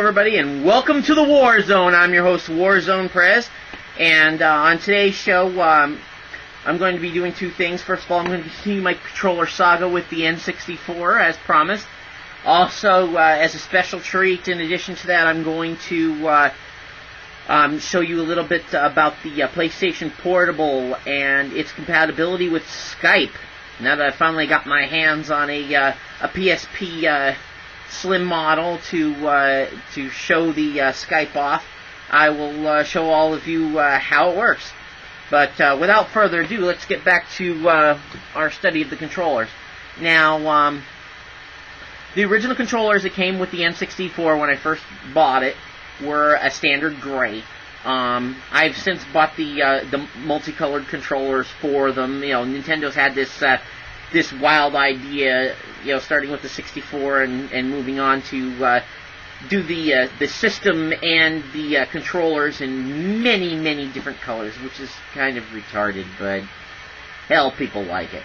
everybody, and welcome to the Warzone. I'm your host, Warzone Prez, and on today's show, I'm going to be doing two things. First of all, I'm going to continue my controller saga with the N64, as promised. Also, as a special treat, in addition to that, I'm going to show you a little bit about the PlayStation Portable and its compatibility with Skype. Now that I finally got my hands on a PSP Slim model to show the Skype off, I will show all of you how it works. But without further ado, let's get back to our study of the controllers. Now, the original controllers that came with the N64 when I first bought it were a standard gray. I've since bought the multicolored controllers for them. You know, Nintendo's had this wild idea, you know, starting with the 64 and moving on to do the system and the controllers in many different colors, which is kind of retarded, but hell, people like it.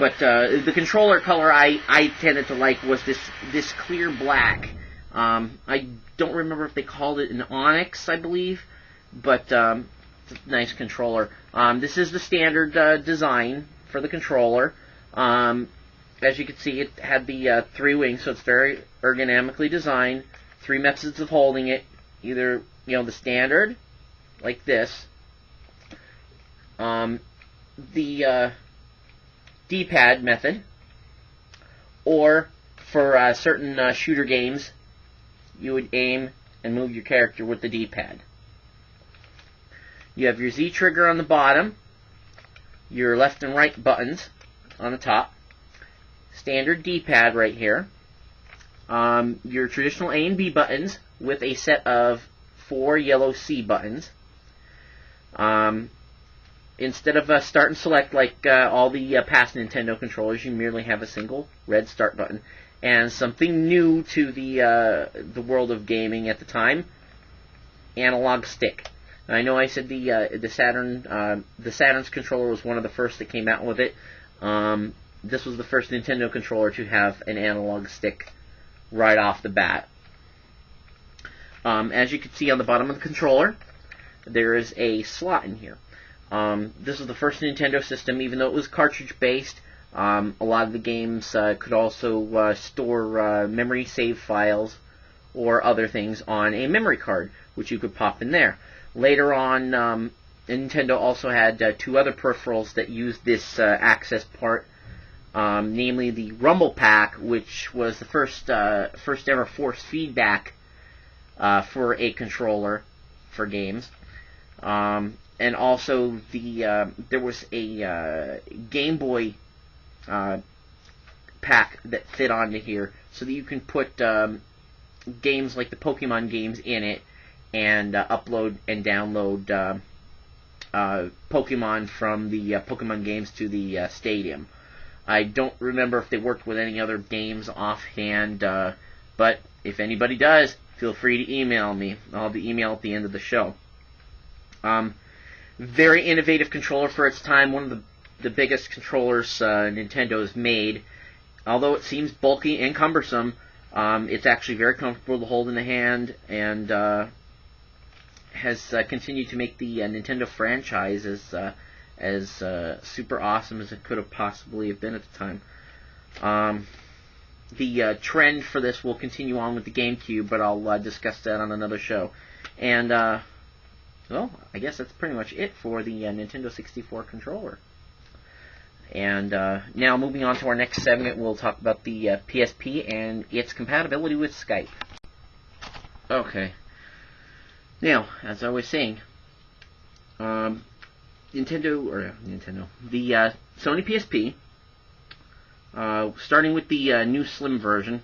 But the controller color I tended to like was this clear black. I don't remember if they called it an onyx, I believe, but it's a nice controller. This is the standard design for the controller. As you can see, it had the 3 wings, so it's very ergonomically designed. 3 methods of holding it: either, you know, the standard, like this, the D-pad method, or for certain shooter games, you would aim and move your character with the D-pad. You have your Z trigger on the bottom, your left and right buttons on the top, standard D-pad right here, your traditional A and B buttons with a set of 4 yellow C buttons. Instead of start and select like all the past Nintendo controllers, you merely have a single red start button. And something new to the world of gaming at the time: analog stick. I know I said the Saturn's controller was one of the first that came out with it. This was the first Nintendo controller to have an analog stick right off the bat. As you can see on the bottom of the controller, there is a slot in here. This was the first Nintendo system, even though it was cartridge-based. A lot of the games could also store memory save files or other things on a memory card, which you could pop in there. Later on, Nintendo also had 2 other peripherals that used this access part, namely the Rumble Pack, which was the first ever force feedback for a controller for games. And also there was a Game Boy pack that fit onto here, so that you can put games like the Pokemon games in it and upload and download Pokemon from the Pokemon games to the stadium. I don't remember if they worked with any other games offhand, but if anybody does, feel free to email me. I'll have the email at the end of the show. Very innovative controller for its time, one of the biggest controllers Nintendo has made. Although it seems bulky and cumbersome, it's actually very comfortable to hold in the hand, and has continued to make the Nintendo franchise as super awesome as it could have possibly have been at the time. The trend for this will continue on with the GameCube, but I'll discuss that on another show. And well, I guess that's pretty much it for the Nintendo 64 controller. And now, moving on to our next segment, we'll talk about the PSP and its compatibility with Skype. Okay. Now, as I was saying, the Sony PSP, starting with the new Slim version.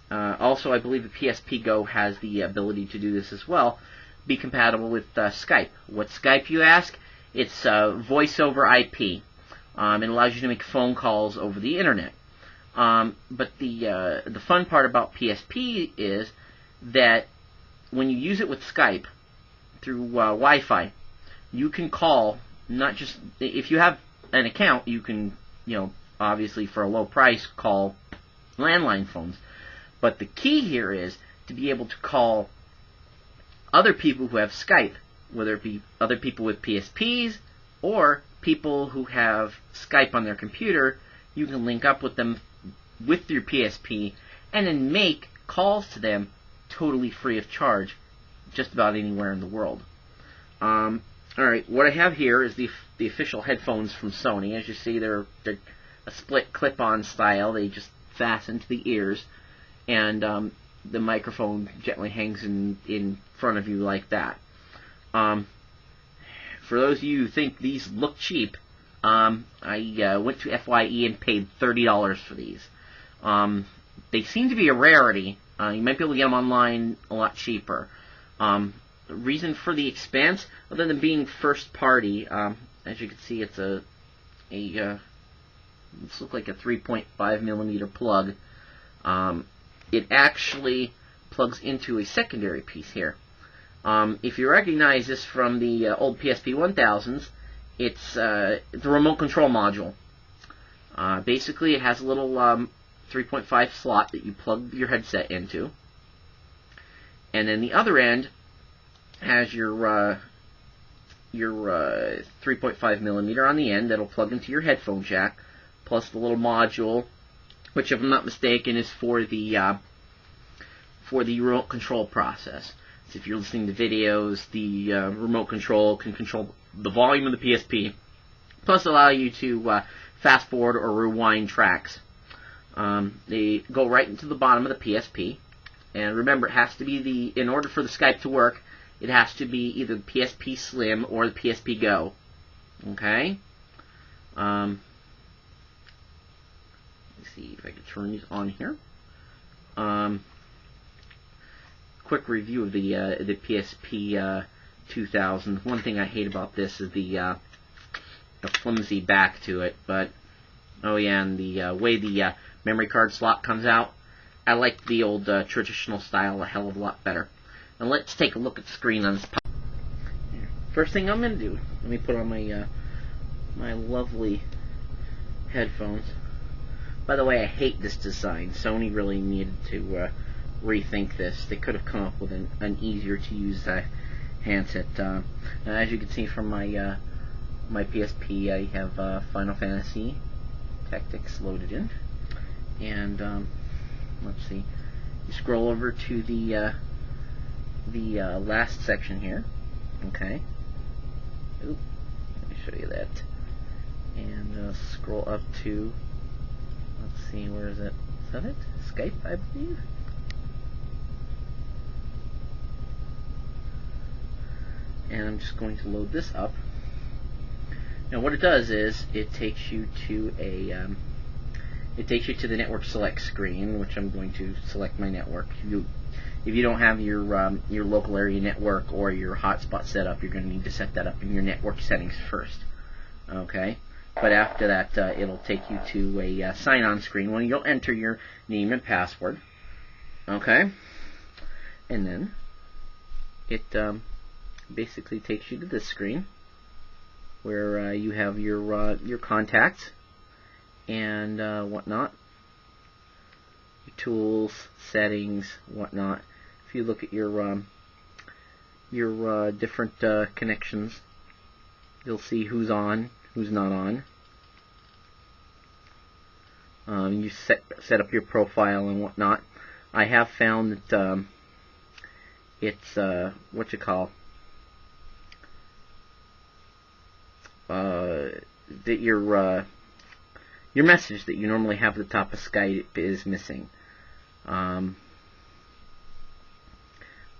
Also, I believe the PSPGo has the ability to do this as well, be compatible with Skype. What's Skype, you ask? It's voice over IP. It allows you to make phone calls over the internet. But the fun part about PSP is that when you use it with Skype through Wi-Fi, you can call, not just, if you have an account, you can, you know, obviously for a low price, call landline phones. But the key here is to be able to call other people who have Skype, whether it be other people with PSPs or people who have Skype on their computer. You can link up with them with your PSP and then make calls to them totally free of charge, just about anywhere in the world. Alright, what I have here is the official headphones from Sony. As you see, they're a split clip-on style. They just fasten to the ears, and the microphone gently hangs in front of you like that. For those of you who think these look cheap, I went to FYE and paid $30 for these. They seem to be a rarity. You might be able to get them online a lot cheaper. The reason for the expense, other than being first party, as you can see, it's this looks like a 3.5 millimeter plug. It actually plugs into a secondary piece here. If you recognize this from the old PSP 1000s, it's the remote control module. Basically, it has a little 3.5 slot that you plug your headset into, and then the other end has your 3.5 millimeter on the end that'll plug into your headphone jack, plus the little module, which, if I'm not mistaken, is for the remote control process. So if you're listening to videos, the remote control can control the volume of the PSP, plus allow you to fast forward or rewind tracks. They go right into the bottom of the PSP, and remember, it has to be in order for the Skype to work, it has to be either the PSP Slim or the PSPGo. Okay? Let's see if I can turn these on here. Quick review of the PSP 2000. One thing I hate about this is the flimsy back to it, but oh yeah, and the way the memory card slot comes out, I like the old traditional style a hell of a lot better. Now let's take a look at the screen on this. First thing I'm going to do, let me put on my my lovely headphones. By the way, I hate this design. Sony really needed to rethink this. They could have come up with an easier to use handset. As you can see from my my PSP, I have Final Fantasy Tactics loaded in, and let's see. You scroll over to the last section here. Okay. Oop, let me show you that. And scroll up to, let's see, where is it? Is that it? Skype, I believe. And I'm just going to load this up. Now, what it does is it takes you to the network select screen, which I'm going to select my network. If you don't have your local area network or your hotspot set up, you're going to need to set that up in your network settings first. Okay, but after that, it'll take you to a sign-on screen when you'll enter your name and password. Okay, and then it basically takes you to this screen where you have your contacts and whatnot, your tools, settings, whatnot. If you look at your different connections, you'll see who's on, who's not on. You set up your profile and whatnot. I have found that it's what you call that your message that you normally have at the top of Skype is missing.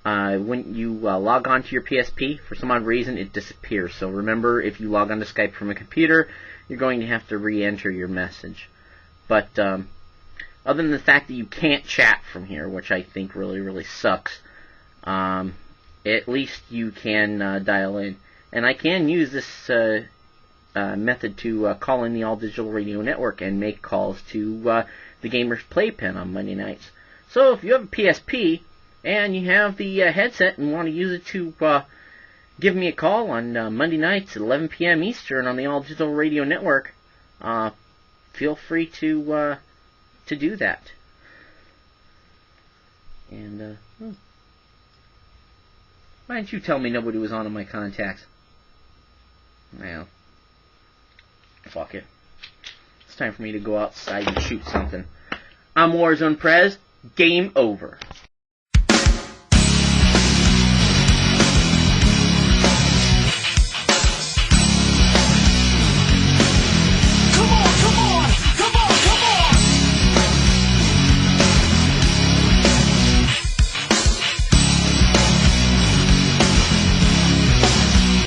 When you log on to your PSP, for some odd reason, it disappears. So remember, if you log on to Skype from a computer, you're going to have to re-enter your message. But other than the fact that you can't chat from here, which I think really, really sucks, at least you can dial in. And I can use this method to call in the All Digital Radio Network and make calls to the Gamer's Playpen on Monday nights. So if you have a PSP and you have the headset and want to use it to give me a call on Monday nights at 11 p.m. Eastern on the All Digital Radio Network, feel free to do that. And, why didn't you tell me nobody was on in my contacts? Well, fuck it. It's time for me to go outside and shoot something. I'm Warzone Prez. Game over.